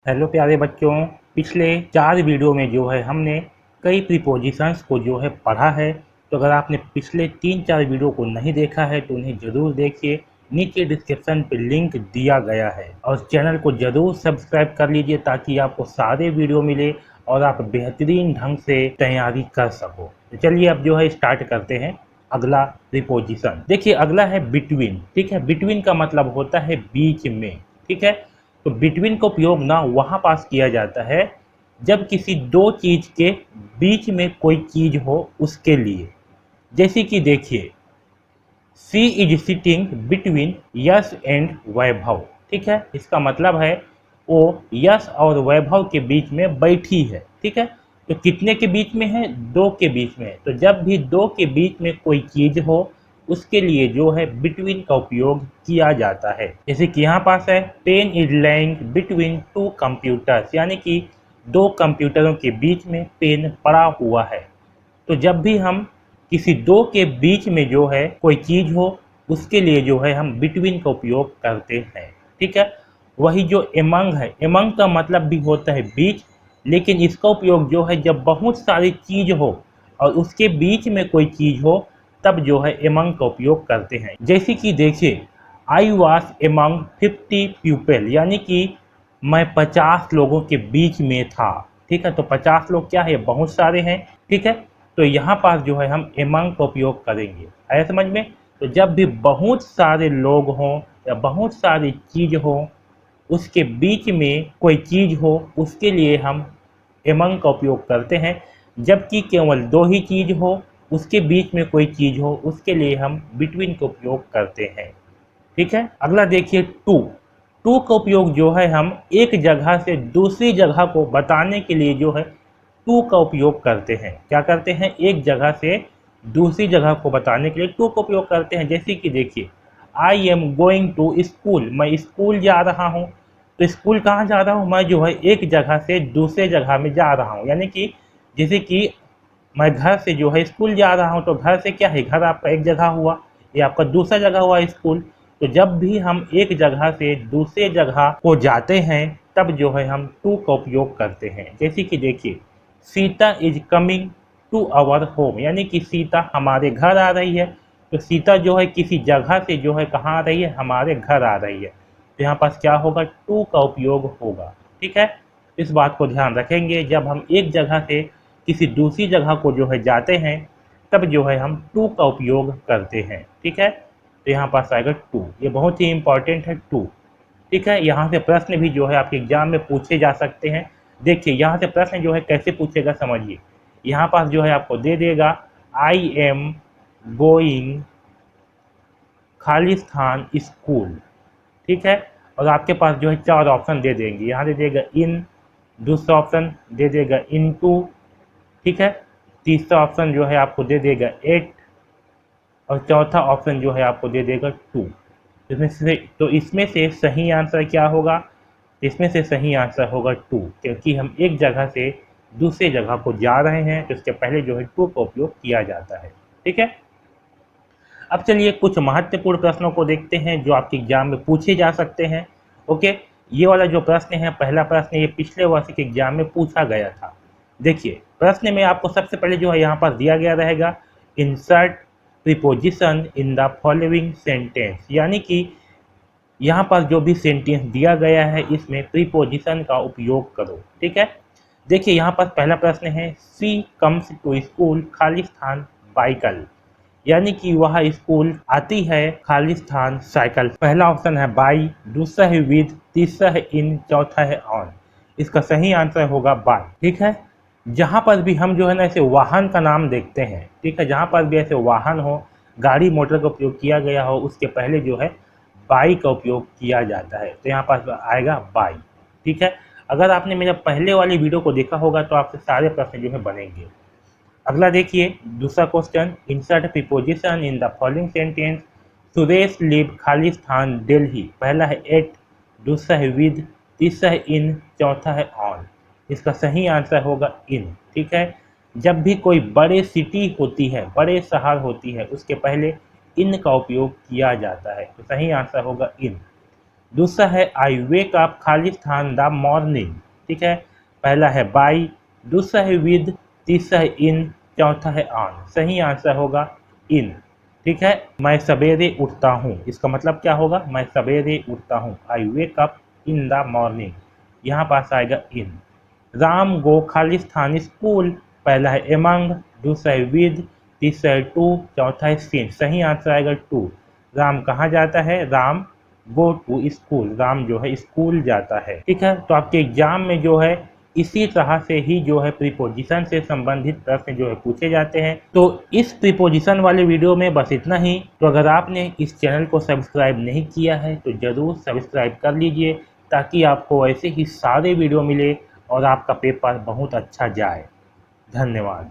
Hello प्यारे बच्चों। पिछले 4 वीडियो में जो है हमने कई प्रीपोजिशंस को जो है पढ़ा है। तो अगर आपने पिछले 3-4 वीडियो को नहीं देखा है तो उन्हें ज़रूर देखिए। नीचे डिस्क्रिप्शन पे लिंक दिया गया है और चैनल को ज़रूर सब्सक्राइब कर लीजिए ताकि आपको सारे वीडियो मिले और आप बेहतरीन ढंग से तैयारी कर सको। तो चलिए अब जो है स्टार्ट करते हैं। अगला प्रीपोजिशन देखिए, अगला है बिटवीन। ठीक है, बिटवीन का मतलब होता है बीच में। ठीक है, तो बिटवीन का उपयोग ना वहाँ पास किया जाता है जब किसी दो चीज के बीच में कोई चीज हो उसके लिए। जैसे कि देखिए, C is sitting between Yash and Vaibhav. ठीक है, इसका मतलब है वो यश और वैभव के बीच में बैठी है। ठीक है, तो कितने के बीच में है? दो के बीच में है। तो जब भी दो के बीच में कोई चीज हो उसके लिए जो है बिटवीन का उपयोग किया जाता है। जैसे कि यहाँ पास है, pen is lying between two computers, यानी कि दो कंप्यूटरों के बीच में पेन पड़ा हुआ है। तो जब भी हम किसी दो के बीच में जो है कोई चीज हो उसके लिए जो है हम बिटवीन का उपयोग करते हैं। ठीक है, वही जो एमंग है, एमंग का मतलब भी होता है बीच, लेकिन इसका उपयोग जो है जब बहुत सारी चीज हो और उसके बीच में कोई चीज हो तब जो है एमंग का उपयोग करते हैं। जैसे कि देखिए, आई वॉज एमंग 50 पीपल, यानी कि मैं 50 लोगों के बीच में था। ठीक है, तो 50 लोग क्या है? बहुत सारे हैं। ठीक है, तो यहाँ पास जो है हम एमंग का उपयोग करेंगे। आया समझ में? तो जब भी बहुत सारे लोग हों या बहुत सारी चीज हो उसके बीच में कोई चीज हो उसके लिए हम एमंग का उपयोग करते हैं। जबकि केवल दो ही चीज हो उसके बीच में कोई चीज हो उसके लिए हम बिटवीन का उपयोग करते हैं। ठीक है, अगला देखिए, टू। टू का उपयोग जो है हम एक जगह से दूसरी जगह को बताने के लिए जो है टू का उपयोग करते हैं। क्या करते हैं? एक जगह से दूसरी जगह को बताने के लिए टू का उपयोग करते हैं। जैसे कि देखिए, I am going to school, मैं स्कूल जा रहा हूँ। तो स्कूल कहाँ जा रहा हूँ? मैं जो है एक जगह से दूसरे जगह में जा रहा हूँ। यानी कि जैसे कि मैं घर से जो है स्कूल जा रहा हूँ, तो घर से क्या है? घर आपका एक जगह हुआ, ये आपका दूसरा जगह हुआ स्कूल। तो जब भी हम एक जगह से दूसरे जगह को जाते हैं तब जो है हम टू का उपयोग करते हैं। जैसे कि देखिए, Sita is coming to our home, यानी कि सीता हमारे घर आ रही है। तो सीता जो है किसी जगह से जो है कहाँ आ रही है? हमारे घर आ रही है। तो यहाँ पास क्या होगा? टू का उपयोग होगा। ठीक है, इस बात को ध्यान रखेंगे, जब हम एक जगह से किसी दूसरी जगह को जो है जाते हैं तब जो है हम टू का उपयोग करते हैं। ठीक है, तो यहाँ पास आएगा टू, ये बहुत ही इंपॉर्टेंट है टू। ठीक है, यहाँ से प्रश्न भी जो है आपके एग्जाम में पूछे जा सकते हैं। देखिए, यहाँ से प्रश्न जो है कैसे पूछेगा समझिए। यहाँ पास जो है आपको दे देगा, आई एम गोइंग खालिस्तान स्कूल। ठीक है, और आपके पास जो है 4 ऑप्शन दे देंगे। यहाँ दे देगा इन, दूसरा ऑप्शन दे देगा इन टू। ठीक है, तीसरा ऑप्शन जो है आपको दे देगा एट, और चौथा ऑप्शन जो है आपको दे देगा टू। इसमें से सही आंसर क्या होगा? इसमें से सही आंसर होगा टू, क्योंकि हम एक जगह से दूसरे जगह को जा रहे हैं तो इसके पहले जो है टू का उपयोग किया जाता है। ठीक है, अब चलिए कुछ महत्वपूर्ण प्रश्नों को देखते हैं जो आपके एग्जाम में पूछे जा सकते हैं। ओके, ये वाला जो प्रश्न है, पहला प्रश्न, ये पिछले वर्ष के एग्जाम में पूछा गया था। देखिए, प्रश्न में आपको सबसे पहले जो है यहाँ पर दिया गया रहेगा, insert preposition in the following sentence, यानी कि यहाँ पर जो भी सेंटेंस दिया गया है इसमें प्रीपोजिशन का उपयोग करो। ठीक है, देखिए यहाँ पर पहला प्रश्न है, सी कम्स टू स्कूल खालिस्तान बाइकल, यानी कि वह स्कूल आती है खालिस्तान साइकिल। पहला ऑप्शन है बाई, दूसरा है विद, तीसरा है इन, चौथा है ऑन। इसका सही आंसर होगा बाई। ठीक है, जहाँ पर भी हम जो है ना ऐसे वाहन का नाम देखते हैं, ठीक है, जहाँ पर भी ऐसे वाहन हो, गाड़ी मोटर का उपयोग किया गया हो, उसके पहले जो है बाई का उपयोग किया जाता है। तो यहाँ पास आएगा बाई। ठीक है, अगर आपने मेरा पहले वाली वीडियो को देखा होगा तो आपसे सारे प्रश्न जो है बनेंगे। अगला देखिए, दूसरा question, insert preposition in the following sentence. Suresh live Khalistan Delhi, पहला है एट, दूसरा है विद, तीसरा है इन, चौथा है ऑन। इसका सही आंसर होगा इन। ठीक है, जब भी कोई बड़े सिटी होती है, बड़े शहर होती है, उसके पहले इन का उपयोग किया जाता है। तो सही आंसर होगा इन। दूसरा है आई वेक अप, खालिस्तान द मॉर्निंग। ठीक है, पहला है बाई, दूसरा है विद, तीसरा है इन, चौथा है ऑन। सही आंसर होगा इन। ठीक है, मैं सवेरे उठता हूँ, इसका मतलब क्या होगा, मैं सवेरे उठता हूँ। I wake up in the morning, यहाँ पास आएगा इन। राम गो खालिस्तान स्कूल, पहला है एमंग, दूसरा है विद, तीसरा है टू, चौथा है सिंस। सही आंसर आएगा टू। राम कहाँ जाता है, Ram go to school, Ram जो है स्कूल जाता है। ठीक है, तो आपके एग्जाम में जो है इसी तरह से ही जो है प्रीपोजिशन से संबंधित प्रश्न जो है पूछे जाते हैं। तो इस प्रीपोजिशन वाले वीडियो में बस इतना ही। तो अगर आपने इस चैनल को सब्सक्राइब नहीं किया है तो ज़रूर सब्सक्राइब कर लीजिए, ताकि आपको ऐसे ही सारे वीडियो मिले और आपका पेपर बहुत अच्छा जाए। धन्यवाद।